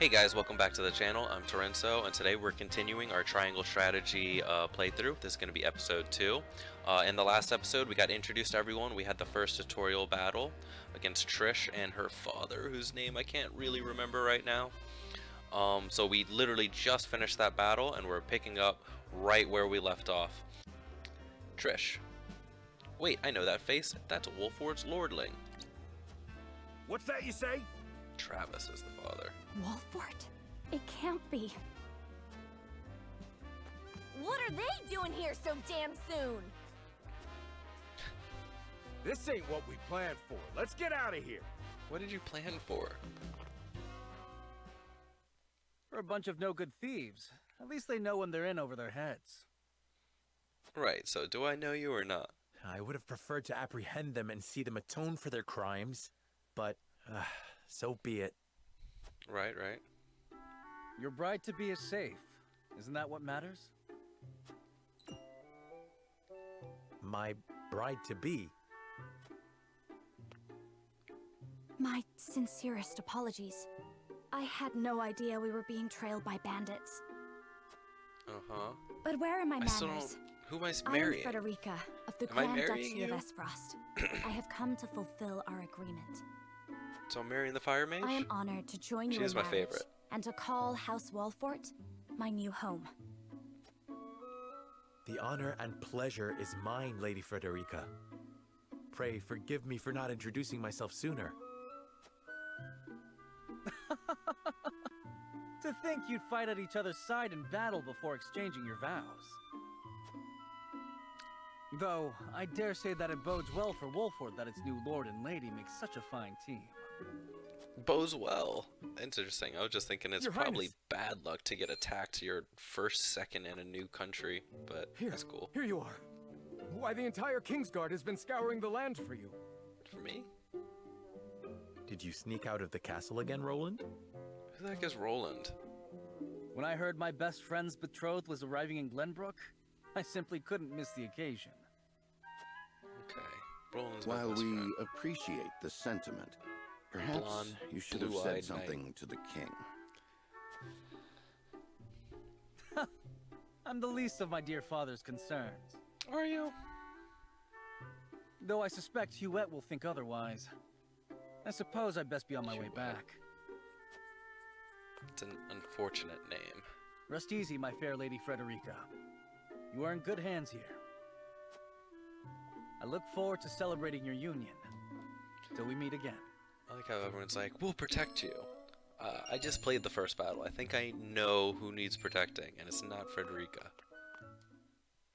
Hey guys, welcome back to the channel. I'm Torenso, and today we're continuing our triangle strategy playthrough. This is going to be episode 2. In the last episode, we got introduced to everyone. We had the first tutorial battle against Trish and her father, whose name I can't really remember right now. So we literally just finished that battle, and we're picking up right where we left off. Trish. Wait, I know that face. That's Wolford's lordling. What's that you say? Travis is the father. Wolford? It can't be. What are they doing here so damn soon? This ain't what we planned for. Let's get out of here. What did you plan for? We're a bunch of no-good thieves. At least they know when they're in over their heads. Right, so do I know you or not? I would have preferred to apprehend them and see them atone for their crimes, but so be it. Right. Your bride-to-be is safe. Isn't that what matters? My bride-to-be? My sincerest apologies. I had no idea we were being trailed by bandits. Uh-huh. But where are my I still manners? don't... Who am I I am marrying? Frederica of the Am I Grand marrying Duchy of you? Espfrost. I have come to fulfill our agreement. So I'm marrying the fire mage? I am honored to join you She is in my marriage favorite. and to call House Wolfort my new home. The honor and pleasure is mine, Lady Frederica. Pray forgive me for not introducing myself sooner. To think you'd fight at each other's side in battle before exchanging your vows. Though, I dare say that it bodes well for Wolford that its new lord and lady make such a fine team. Bows well. Interesting. I was just thinking it's Your probably Highness. bad luck to get attacked your first second in a new country, but that's cool. Here you are. Why, the entire Kingsguard has been scouring the land for you. For me? Did you sneak out of the castle again, Roland? Who the heck is Roland? When I heard my best friend's betrothed was arriving in Glenbrook, I simply couldn't miss the occasion. Okay. Roland's my While best we friend. appreciate the sentiment, perhaps Blonde, you should have blue-eyed said knight. something to the king. I'm the least of my dear father's concerns. Are you? Though I suspect Huette will think otherwise. I suppose I'd best be on my way Huette. back. It's an unfortunate name. Rest easy, my fair Lady Frederica. You are in good hands here. I look forward to celebrating your union. Till we meet again. I like how everyone's like, we'll protect you. I just played the first battle. I think I know who needs protecting, and it's not Frederica.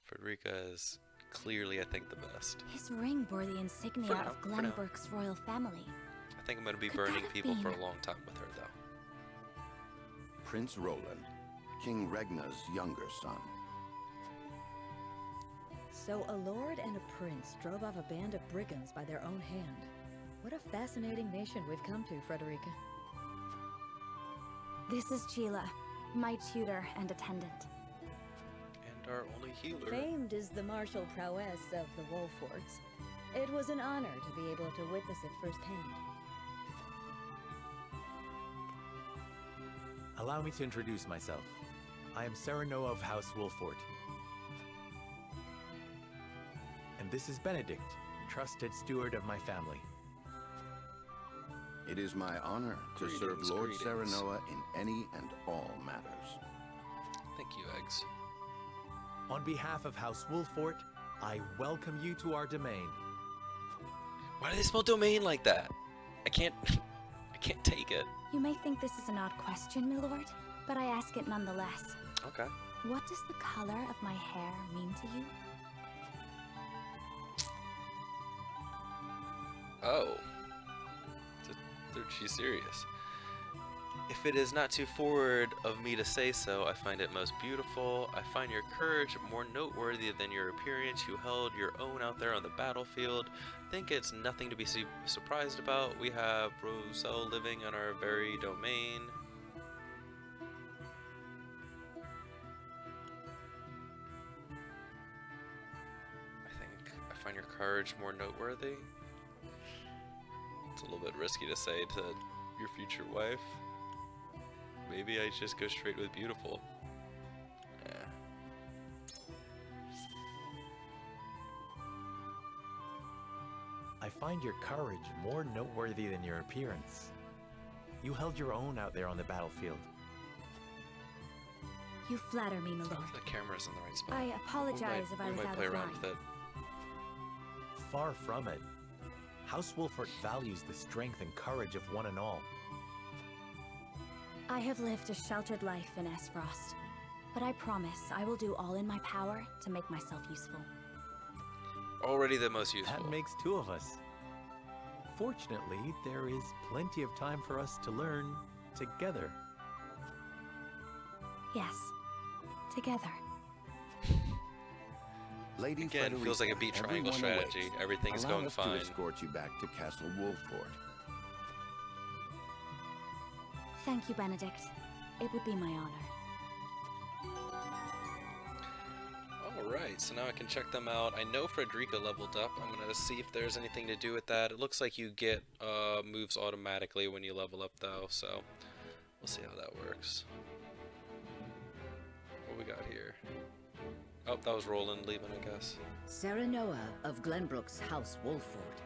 Frederica is clearly, I think, the best. His ring bore the insignia For now, of for now. Glenbrook's royal family. I think I'm going to be Could that burning have people for been- a long time with her, though. Prince Roland, King Regna's younger son. So a lord and a prince drove off a band of brigands by their own hand. What a fascinating nation we've come to, Frederica. This is Sheila, my tutor and attendant. And our only healer. Famed is the martial prowess of the Wolfords. It was an honor to be able to witness it firsthand. Allow me to introduce myself. I am Serenoa of House Wolford. And this is Benedict, trusted steward of my family. It is my honor to serve Greetings, Lord greetings. Serenoa in any and all matters. Thank you, Eggs. On behalf of House Wolfort, I welcome you to our domain. Why do they spell domain like that? I can't take it. You may think this is an odd question, my lord, but I ask it nonetheless. Okay. What does the color of my hair mean to you? Oh. She's serious. If it is not too forward of me to say so, I find it most beautiful. I find your courage more noteworthy than your appearance. You held your own out there on the battlefield. Think it's nothing to be surprised about. We have Roselle living on our very domain. I find your courage more noteworthy. It's a little bit risky to say to your future wife. Maybe I just go straight with beautiful. Yeah. I find your courage more noteworthy than your appearance. You held your own out there on the battlefield. You flatter me, my lord. The camera's in the right spot. I apologize if I was might out play of around line. with it. Far from it. House Wolford values the strength and courage of one and all. I have lived a sheltered life in Esfrost, but I promise I will do all in my power to make myself useful. Already the most useful. That makes two of us. Fortunately, there is plenty of time for us to learn together. Yes, together. Lady Again, Frederica, feels like a beat triangle everyone strategy. awaits. Everything's Allow going us fine. to escort you back to Castle Wolford. Thank you, Benedict. It would be my honor. Alright, so now I can check them out. I know Frederica leveled up. I'm gonna see if there's anything to do with that. It looks like you get moves automatically when you level up though, so we'll see how that works. What we got here? Oh, that was Roland leaving, I guess. Serenoa of Glenbrook's House Wolford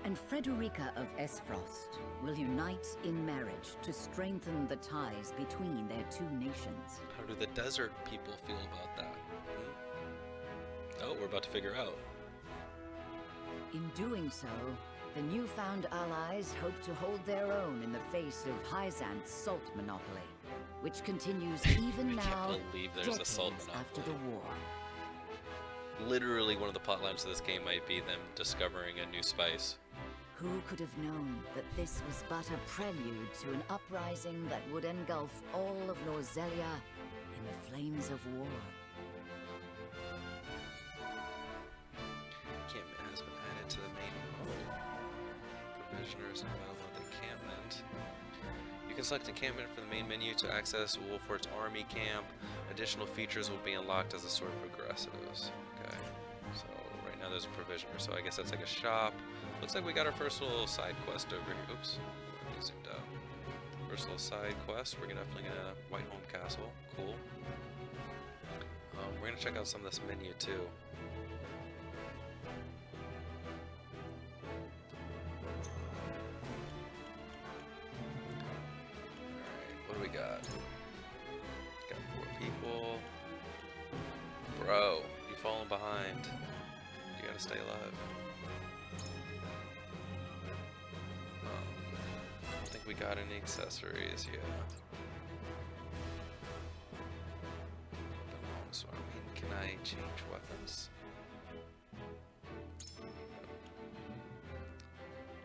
and Frederica of Esfrost will unite in marriage to strengthen the ties between their two nations. How do the desert people feel about that? Oh, we're about to figure out. In doing so, the newfound allies hope to hold their own in the face of Hyzant's salt monopoly, which continues even I now, can't believe there's a salt decades after the monopoly. war. Literally one of the plot lines of this game might be them discovering a new spice. Who could have known that this was but a prelude to an uprising that would engulf all of Norzelia in the flames of war? Encampment has been added to the main provisioners and battle with encampment. You can select encampment from the main menu to access Wolford's army camp. Additional features will be unlocked as the story progresses. Okay, so right now there's a provisioner, so I guess that's like a shop. Looks like we got our first little side quest over here. Oops, I zoomed out. First little side quest. We're definitely gonna Whitehome Castle. Cool. We're gonna check out some of this menu too. Alright, what do we got? Got 4 people. Bro, you falling behind. You gotta stay alive. I don't think we got any accessories, yeah. So, I mean, can I change weapons?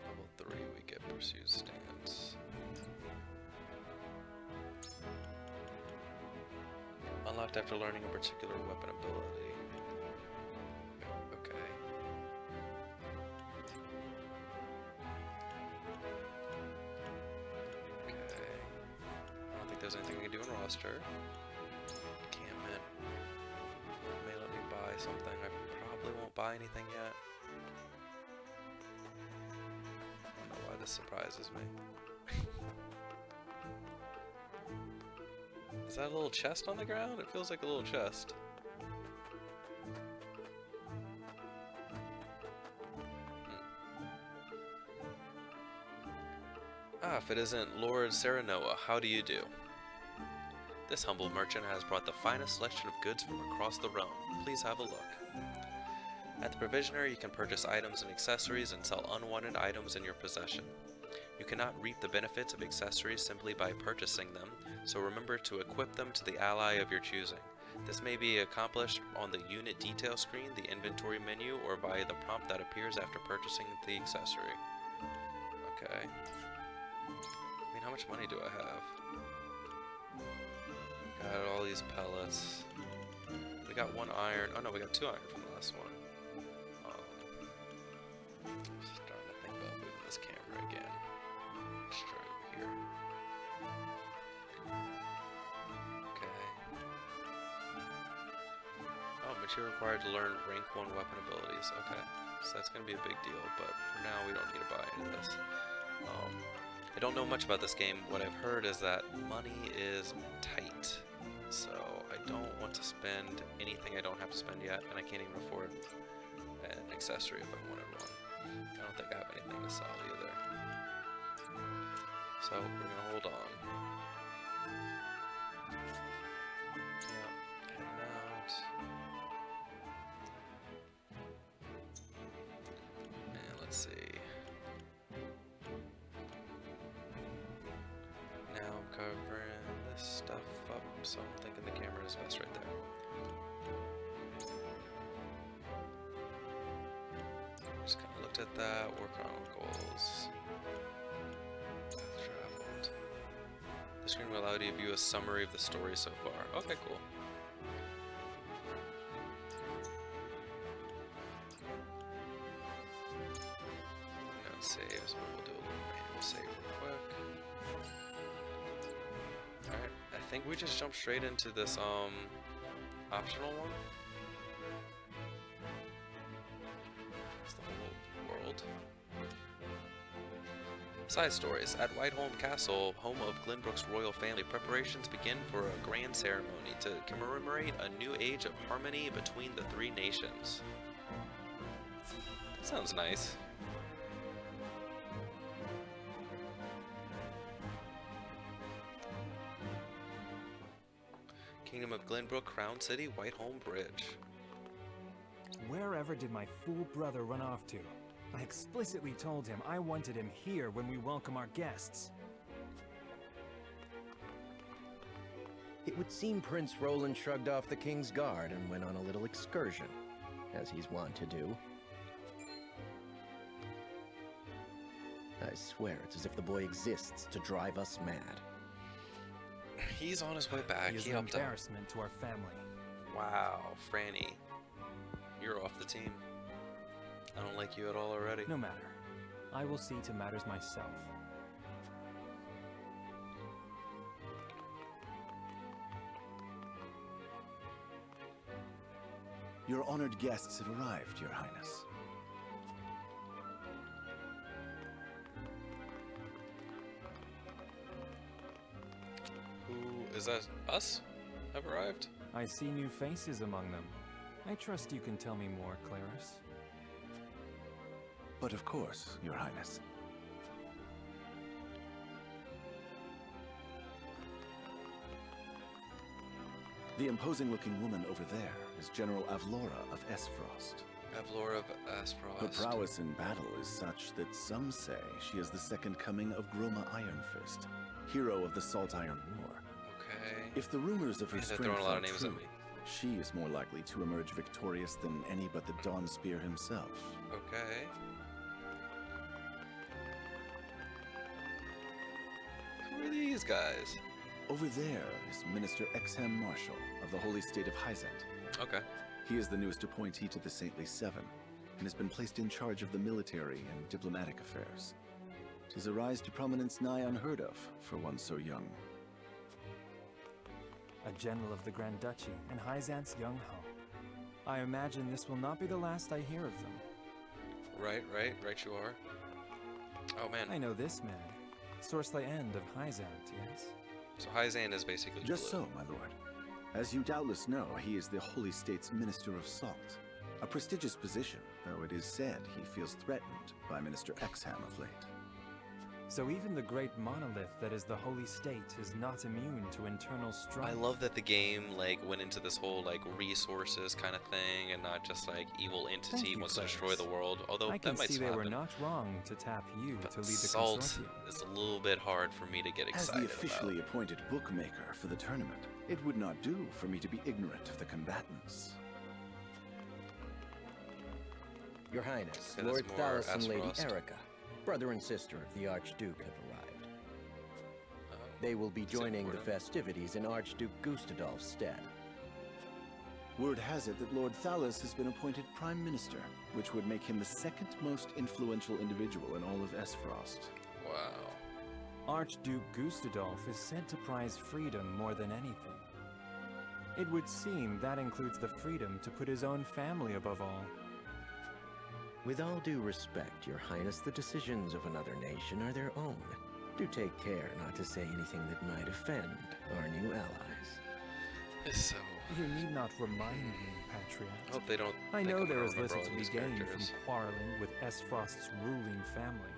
Level 3, we get Pursued Stance. Unlocked after learning a particular weapon ability. Okay. Okay. I don't think there's anything I can do in roster. Encampment. May let me buy something. I probably won't buy anything yet. I don't know why this surprises me. Is that a little chest on the ground? It feels like a little chest. Ah, if it isn't Lord Serenoa, how do you do? This humble merchant has brought the finest selection of goods from across the realm. Please have a look. At the Provisioner, you can purchase items and accessories and sell unwanted items in your possession. You cannot reap the benefits of accessories simply by purchasing them, so remember to equip them to the ally of your choosing. This may be accomplished on the unit detail screen, the inventory menu, or via the prompt that appears after purchasing the accessory. Okay. I mean, how much money do I have? Got all these pellets. We got 1 iron. Oh no, we got 2 iron from the last one. Starting to think about moving this camera again. Straight over here. Okay. Oh, material required to learn rank 1 weapon abilities. Okay. So that's going to be a big deal, but for now we don't need to buy any of this. I don't know much about this game. What I've heard is that money is tight, so I don't want to spend anything I don't have to spend yet, and I can't even afford an accessory if I wanted one. I don't think I have anything to sell either. So we're gonna hold on. Yeah, heading out. And let's see. Now I'm covering this stuff up, so I'm thinking the camera is best right there. Just kind of looked at that. War Chronicles. Path traveled. The screen will allow you to view a summary of the story so far. Okay, cool. No saves, but we'll do a little manual save real quick. Alright, I think we just jump straight into this optional one. It's the whole world. Side stories. At Whiteholm Castle, home of Glenbrook's royal family, preparations begin for a grand ceremony to commemorate a new age of harmony between the three nations. That sounds nice. Kingdom of Glenbrook, Crown City, Whiteholm Bridge. Wherever did my fool brother run off to? I explicitly told him I wanted him here when we welcome our guests. It would seem Prince Roland shrugged off the King's Guard and went on a little excursion, as he's wont to do. I swear it's as if the boy exists to drive us mad. He's on his way back. He is He an helped out. embarrassment to our family. Wow, Frani. You're off the team. I don't like you at all already. No matter. I will see to matters myself. Your honored guests have arrived, Your Highness. Who is that? Us? Have arrived? I see new faces among them. I trust you can tell me more, Claris. But of course, Your Highness. The imposing-looking woman over there is General Avlora of Esfrost. Avlora of Asfrost. Her prowess in battle is such that some say she is the second coming of Groma Ironfist, hero of the Salt Iron War. Okay. If the rumors of her Man, they're strength throwing a lot are of names true, at me. she is more likely to emerge victorious than any but the Dawn Spear himself. Okay. Who are these guys? Over there is Minister Exham Marshal of the Holy State of Hyzant. Okay. He is the newest appointee to the Saintly Seven, and has been placed in charge of the military and diplomatic affairs. 'Tis a rise to prominence nigh unheard of for one so young. A general of the Grand Duchy and Hyzant's young hope. I imagine this will not be the last I hear of them. Right you are. Oh man. I know this man. Sorsley End of Hyzant, yes? So Hyzan is basically Just blue. so, my lord. As you doubtless know, he is the Holy State's Minister of Salt. A prestigious position, though it is said he feels threatened by Minister Exham of late. So even the great monolith that is the Holy State is not immune to internal strife. I love that the game went into this whole resources kind of thing and not just evil entity Thank you, wants to Claris. destroy the world. Although I can that might see still they were happen. not wrong to tap you But to lead the salt consortium. is a little bit hard for me to get As excited the officially appointed bookmaker for the tournament, it would not do for me to be ignorant of the combatants. Your Highness, Okay, Lord that's more Thalos and Lady Aspharost. Erica, brother and sister of the Archduke, have arrived. about. They will be It's joining the important. festivities in Archduke Gustadolf's stead. Word has it that Lord Thalos has been appointed Prime Minister, which would make him the second most influential individual in all of Esfrost. Wow. Archduke Gustadolf is said to prize freedom more than anything. It would seem that includes the freedom to put his own family above all. With all due respect, Your Highness, the decisions of another nation are their own. Do take care not to say anything that might offend our new allies. So You need not remind me, Patriot. I hope they don't. I think know I'm gonna there is remember little all to be these gained from characters. quarreling with Frost's ruling family.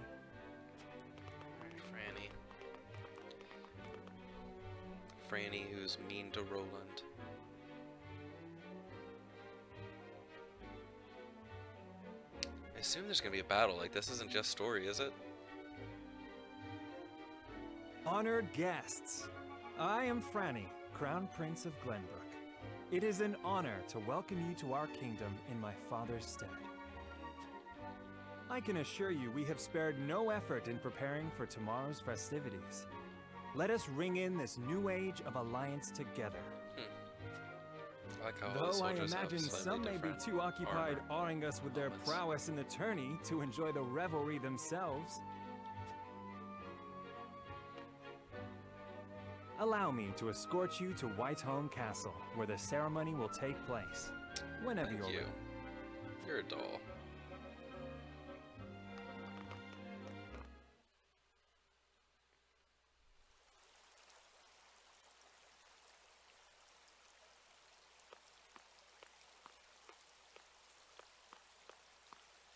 Frani, who's mean to Roland. I assume there's gonna be a battle. Like, this isn't just story, is it? Honored guests, I am Frani, Crown Prince of Glenbrook. It is an honor to welcome you to our kingdom in my father's stead. I can assure you we have spared no effort in preparing for tomorrow's festivities. Let us ring in this new age of alliance together. I like how all the Though I soldiers have imagine slightly some may be different too occupied armor awing us with their elements. prowess in the tourney to enjoy the revelry themselves. Allow me to escort you to Whitehome Castle, where the ceremony will take place. Whenever Thank you're you. ready. You're a doll.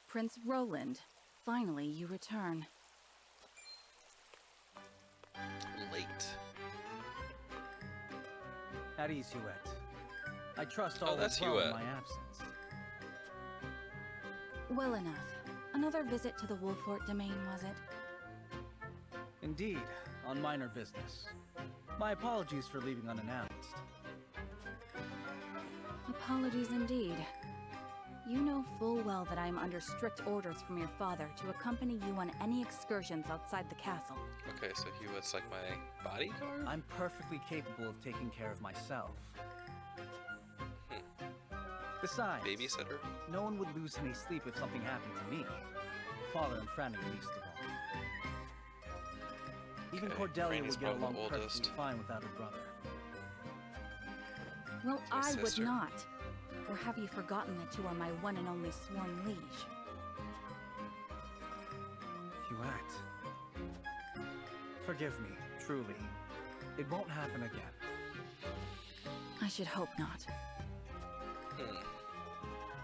Prince Roland, finally you return. Late. At ease, Huette. I trust Oh, all that's is well in Huette. my absence. Well enough. Another visit to the Wolfort domain, was it? Indeed, on minor business. My apologies for leaving unannounced. Apologies indeed. You know full well that I am under strict orders from your father to accompany you on any excursions outside the castle. Okay, so Hewitt's like my bodyguard? I'm perfectly capable of taking care of myself. Besides, Babysitter? no one would lose any sleep if something happened to me. Father and Frani least of all. Even Okay, Cordelia Frani's would get probably along the perfectly oldest. fine without her brother. Well, My I would sister. not. Or have you forgotten that you are my one and only sworn liege? Huette. Forgive me, truly. It won't happen again. I should hope not. Hmm.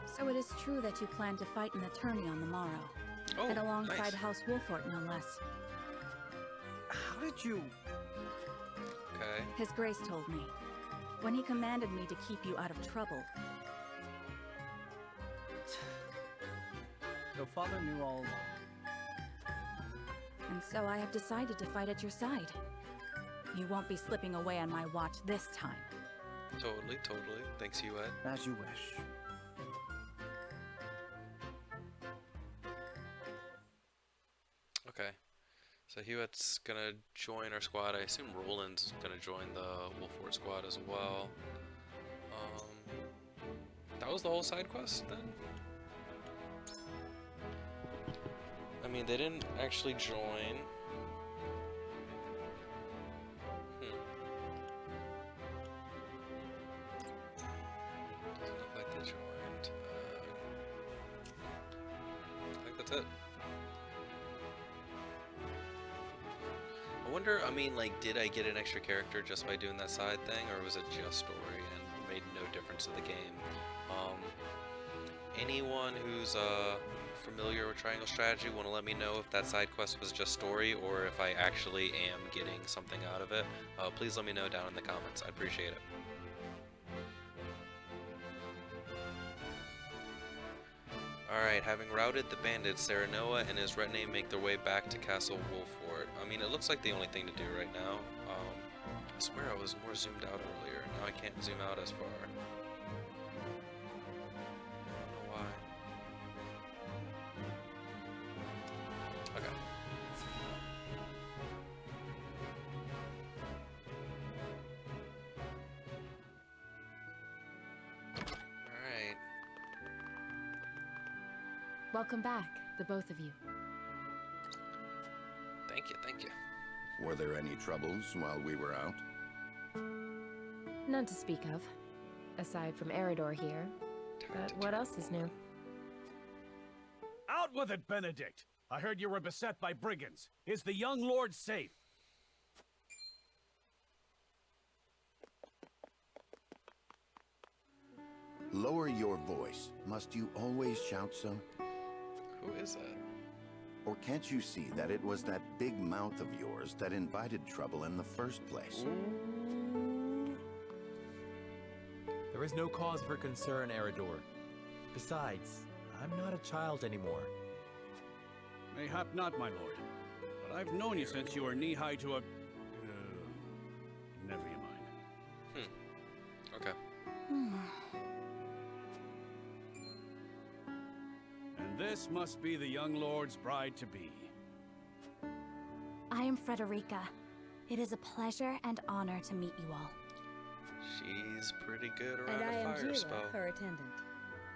So it is true that you plan to fight in the tourney on the morrow. Oh, and alongside nice. House Wolfort, no less. How did you... Okay. His Grace told me. When he commanded me to keep you out of trouble. So Father knew all along. And so I have decided to fight at your side. You won't be slipping away on my watch this time. Totally, totally. Thanks, Hewitt. As you wish. Okay. So Hewitt's gonna join our squad. I assume Roland's gonna join the Wolfort squad as well. That was the whole side quest then? I mean, they didn't actually join. Doesn't look like they joined. I think that's it. I wonder, I mean, like, did I get an extra character just by doing that side thing, or was it just story and made no difference to the game? Anyone who's familiar with Triangle Strategy want to let me know if that side quest was just story, or if I actually am getting something out of it. Please let me know down in the comments. I'd appreciate it. Alright, having routed the bandits, Serenoa and his retinue make their way back to Castle Wolfort. I mean, it looks like the only thing to do right now. I swear I was more zoomed out earlier. Now I can't zoom out as far. I don't know why. Okay. Alright. Welcome back, the both of you. Thank you, thank you. Were there any troubles while we were out? None to speak of, aside from Erador here. But what else is new? Out with it, Benedict! I heard you were beset by brigands. Is the young lord safe? Lower your voice. Must you always shout so? Who is that? Or can't you see that it was that big mouth of yours that invited trouble in the first place? There is no cause for concern, Erador. Besides, I'm not a child anymore. Mayhap not, my lord. But I've known you since you were knee-high to a... never you mind. Okay. And this must be the young lord's bride-to-be. I am Frederica. It is a pleasure and honor to meet you all. She's pretty good around And I a am fire Gila, spell. her attendant.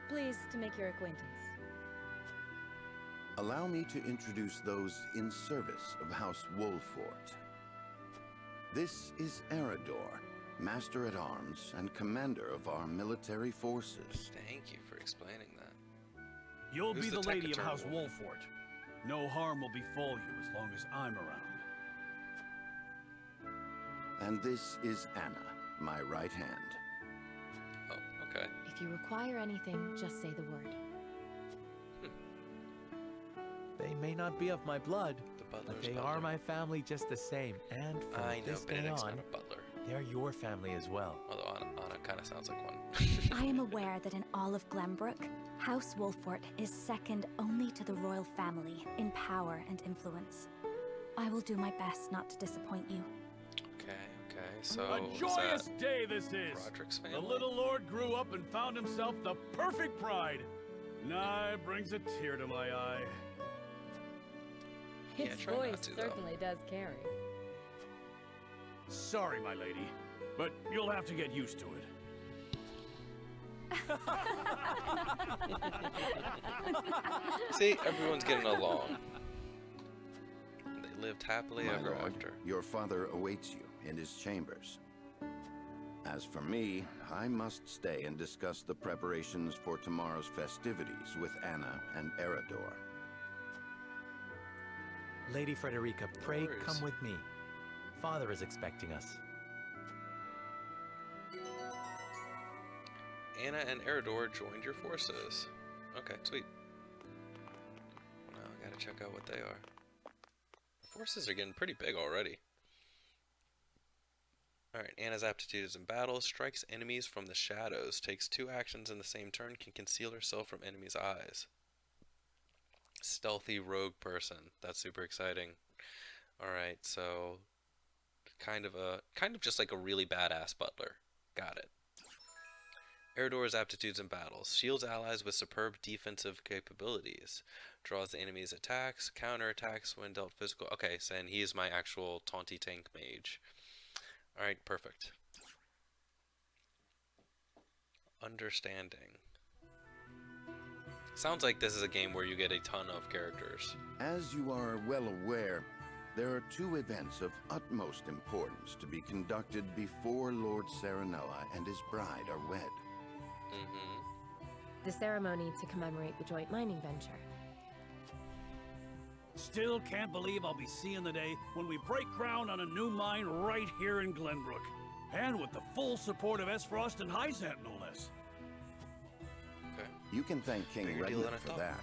Pleased to make your acquaintance. Allow me to introduce those in service of House Wolfort. This is Erador, Master-at-Arms and Commander of our military forces. Thank you for explaining that. You'll Who's be the the lady of taciturn House woman? Wolfort. No harm will befall you as long as I'm around. And this is Anna, my right hand. Oh, okay. If you require anything, just say the word. They may not be of my blood, The but butler's they butler. are my family just the same. And from I know this day Benedict's on, not a butler. they're your family as well. Although Anna kind of sounds like one. I am aware that in all of Glenbrook, House Wolfort is second only to the royal family in power and influence. I will do my best not to disappoint you. Okay. So A is joyous that day this is! Roderick's The family? little lord grew up and found himself the perfect bride. Nigh brings a tear to my eye. Yeah, His try not voice to, though. certainly does carry. Sorry, my lady, but you'll have to get used to it. See, everyone's getting along. They lived happily My ever lord, after. your father awaits you in his chambers. As for me, I must stay and discuss the preparations for tomorrow's festivities with Anna and Erador. Lady Frederica, pray worries. come with me. Father is expecting us. Anna and Erador joined your forces. Okay, sweet. Now I gotta check out what they are. The forces are getting pretty big already. Alright, Anna's aptitudes in battle. Strikes enemies from the shadows. Takes 2 actions in the same turn. Can conceal herself from enemies' eyes. Stealthy rogue person. That's super exciting. Alright, so kind of just like a really badass butler. Got it. Erador's aptitudes in battles. Shields allies with superb defensive capabilities. Draws the enemy's attacks, counterattacks when dealt physical. Okay, so and he is my actual taunty tank mage. Alright, perfect. Understanding. Sounds like this is a game where you get a ton of characters. As you are well aware, there are 2 events of utmost importance to be conducted before Lord Serenella and his bride are wed. The ceremony to commemorate the joint mining venture. Still can't believe I'll be seeing the day when we break ground on a new mine right here in Glenbrook. And with the full support of Esfrost and Hyzant, no less. Okay. You can thank King Bigger deal than I Redmond for thought. that.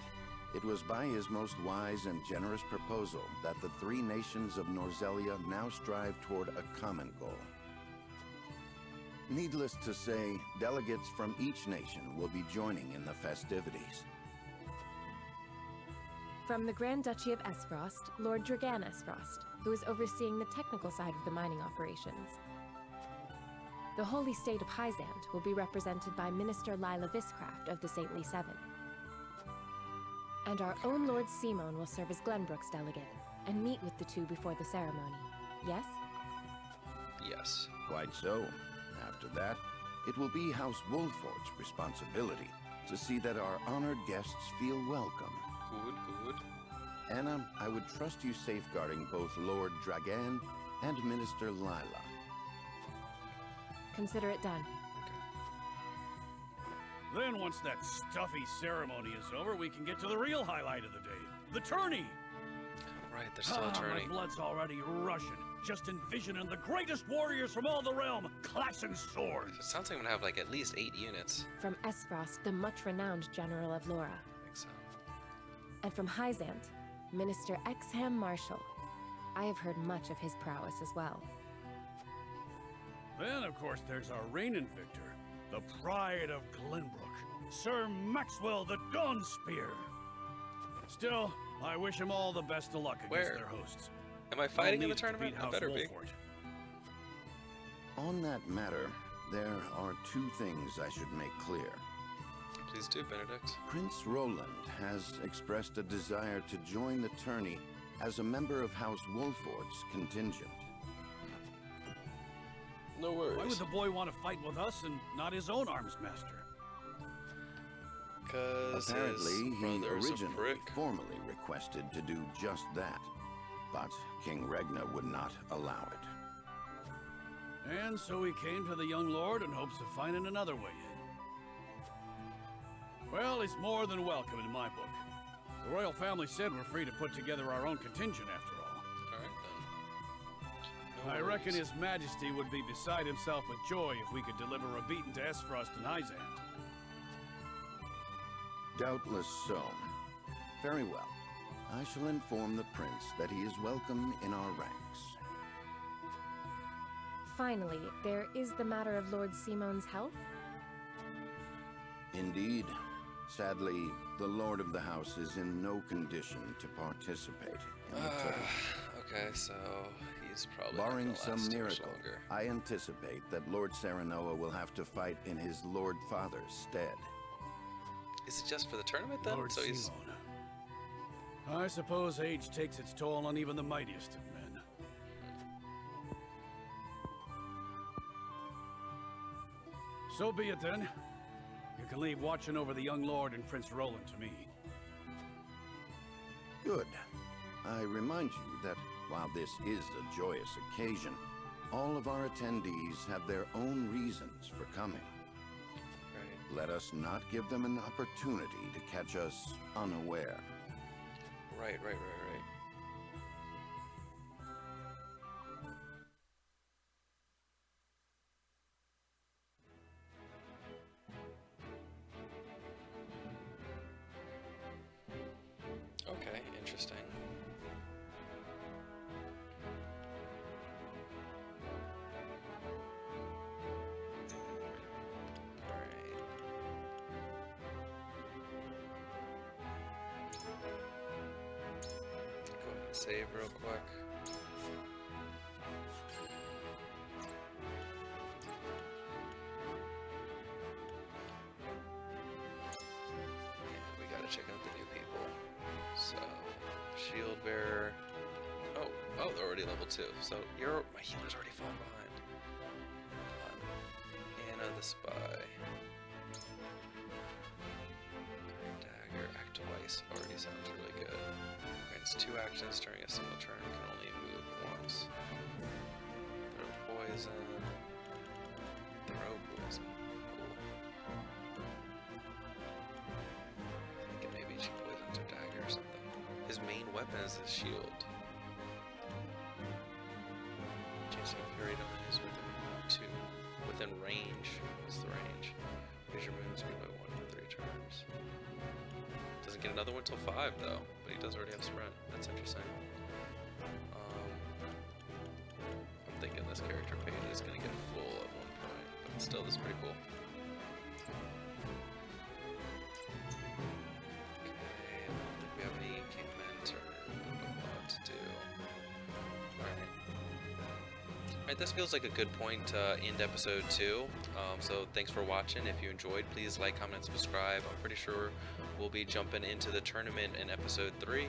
It was by his most wise and generous proposal that the 3 nations of Norzelia now strive toward a common goal. Needless to say, delegates from each nation will be joining in the festivities. From the Grand Duchy of Esfrost, Lord Dragan Esfrost, who is overseeing the technical side of the mining operations. The Holy State of Hyzant will be represented by Minister Lila Viscraft of the Saintly Seven. And our own Lord Simon will serve as Glenbrook's delegate and meet with the 2 before the ceremony. Yes? Yes. Quite so. After that, it will be House Wolfort's responsibility to see that our honored guests feel welcome. Good. Anna, I would trust you safeguarding both Lord Dragan and Minister Lila. Consider it done. Then once that stuffy ceremony is over, we can get to the real highlight of the day. The tourney! Right, they're still turning. My blood's already rushing. Just envisioning the greatest warriors from all the realm clashing swords. It sounds like I'm gonna have like at least 8 units. From Esfrost, the much-renowned General of Laura. I think so. And from Hyzant, Minister Exham Marshal. I have heard much of his prowess as well. Then, of course, there's our reigning victor, the pride of Glenbrook, Sir Maxwell the Dawnspear. Still, I wish him all the best of luck against their hosts. Am I fighting in the tournament? I better be. On that matter, there are 2 things I should make clear. Please do, Benedict. Prince Roland has expressed a desire to join the tourney as a member of House Wolfort's contingent. No worries. Why would the boy want to fight with us and not his own arms master? Because apparently he originally formally requested to do just that, but King Regna would not allow it. And so he came to the young lord in hopes of finding another way in. Well, he's more than welcome in my book. The royal family said we're free to put together our own contingent after all. Alright then. I reckon His Majesty would be beside himself with joy if we could deliver a beating to Esfrost and Hyzant. Doubtless so. Very well. I shall inform the prince that he is welcome in our ranks. Finally, there is the matter of Lord Simone's health. Indeed. Sadly, the lord of the house is in no condition to participate in the tournament. Okay, so he's probably barring not gonna some last too much miracle, longer. I anticipate that Lord Serenoa will have to fight in his Lord Father's stead. Is it just for the tournament then? Lord So he's Simone. I suppose age takes its toll on even the mightiest of men. So be it then. You can leave watching over the young lord and Prince Roland to me. Good. I remind you that while this is a joyous occasion, all of our attendees have their own reasons for coming. Let us not give them an opportunity to catch us unaware. Right. Okay, interesting. Save real quick. Yeah, we gotta check out the new people. So, shield bearer. Oh, they're already level 2. So my healer's already fallen behind. Hold on. Anna the spy. Dagger, act twice. Already sounds really good. Grants 2 actions during a single turn, can only move once. Throw poison. Throw poison. Cool. I think it maybe she poisons her dagger or something. His main weapon is his shield. Chasing Fury dies within range. What's the range? Raise your movement speed by 1 for 3 turns. Doesn't get another one till 5 though, but he does already have sprint. That's interesting. I'm thinking this character page is gonna get full at one point, but still, this is pretty cool. Okay, I don't think we have any encampment or blah blah blah to do. Alright, this feels like a good point to end episode 2. So thanks for watching. If you enjoyed, please like, comment, and subscribe. I'm pretty sure we'll be jumping into the tournament in episode 3.